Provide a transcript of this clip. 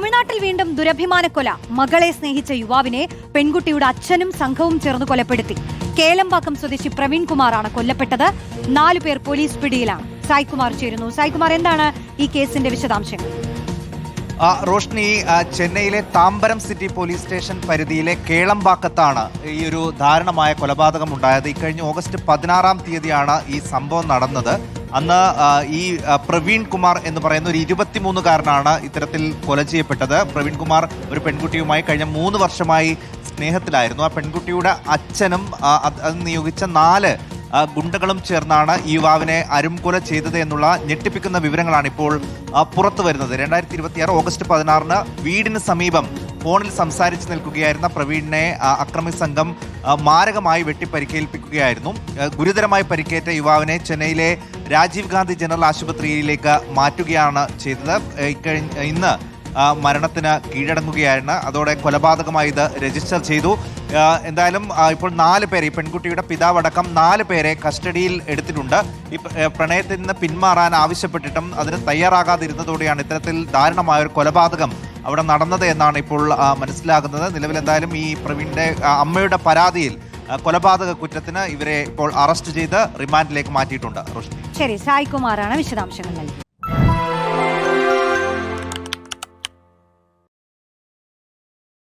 തമിഴ്നാട്ടിൽ വീണ്ടും ദുരഭിമാനക്കൊല. മകളെ സ്നേഹിച്ച യുവാവിനെ പെൺകുട്ടിയുടെ അച്ഛനും സംഘവും ചേർന്ന് കൊലപ്പെടുത്തി. കേളമ്പാക്കം സ്വദേശി പ്രവീൺ കുമാറാണ് കൊല്ലപ്പെട്ടത്. 4 പേർ പോലീസ് പിടിയിലാണ്. സായ്കുമാർ ചേരുന്നു. സായ്കുമാർ, എന്താണ് ഈ കേസിന്റെ വിശദാംശങ്ങൾ? റോഷ്നി, ചെന്നൈയിലെ താമ്പരം സിറ്റി പോലീസ് സ്റ്റേഷൻ പരിധിയിലെ കേളമ്പാക്കത്താണ് ഈ ഒരു ദാരുണമായ കൊലപാതകം ഉണ്ടായത്. ഇക്കഴിഞ്ഞ ഓഗസ്റ്റ് 16-ാം തീയതിയാണ് ഈ സംഭവം നടന്നത്. അന്ന് ഈ പ്രവീൺ കുമാർ എന്ന് പറയുന്ന ഒരു 23-കാരനാണ് ഇത്തരത്തിൽ കൊല ചെയ്യപ്പെട്ടത്. പ്രവീൺ കുമാർ ഒരു പെൺകുട്ടിയുമായി കഴിഞ്ഞ 3 വർഷമായി സ്നേഹത്തിലായിരുന്നു. ആ പെൺകുട്ടിയുടെ അച്ഛനും അത് നിയോഗിച്ച 4 ഗുണ്ടകളും ചേർന്നാണ് ഈ യുവാവിനെ അരുംകൊല ചെയ്തത് എന്നുള്ള ഞെട്ടിപ്പിക്കുന്ന വിവരങ്ങളാണ് ഇപ്പോൾ പുറത്തു വരുന്നത്. 2026 ഓഗസ്റ്റ് 16-ന് വീടിന് സമീപം ഫോണിൽ സംസാരിച്ച് നിൽക്കുകയായിരുന്ന പ്രവീണിനെ അക്രമി സംഘം മാരകമായി വെട്ടിപ്പരിക്കേൽപ്പിക്കുകയായിരുന്നു. ഗുരുതരമായി പരിക്കേറ്റ യുവാവിനെ ചെന്നൈയിലെ രാജീവ് ഗാന്ധി ജനറൽ ആശുപത്രിയിലേക്ക് മാറ്റുകയാണ് ചെയ്തത്. ഇന്ന് മരണത്തിന് കീഴടങ്ങുകയാണ്. അതോടെ കൊലപാതകമായി ഇത് രജിസ്റ്റർ ചെയ്തു. എന്തായാലും ഇപ്പോൾ 4 പേരെ, ഈ പെൺകുട്ടിയുടെ പിതാവടക്കം 4 പേരെ കസ്റ്റഡിയിൽ എടുത്തിട്ടുണ്ട്. ഈ പ്രണയത്തിൽ നിന്ന് പിന്മാറാൻ ആവശ്യപ്പെട്ടിട്ടും അതിന് തയ്യാറാകാതിരുന്നതോടെയാണ് ഇത്തരത്തിൽ ദാരുണമായ ഒരു കൊലപാതകം അവിടെ നടന്നത് എന്നാണ് ഇപ്പോൾ മനസ്സിലാകുന്നത്. നിലവിൽ എന്തായാലും ഈ പ്രവീണിന്റെ അമ്മയുടെ പരാതിയിൽ കൊലപാതക കുറ്റത്തിന് ഇവരെ ഇപ്പോൾ അറസ്റ്റ് ചെയ്ത് റിമാൻഡിലേക്ക് മാറ്റിയിട്ടുണ്ട്. ശരി, സായ്കുമാറാണ് വിശദാംശങ്ങൾ നൽകി.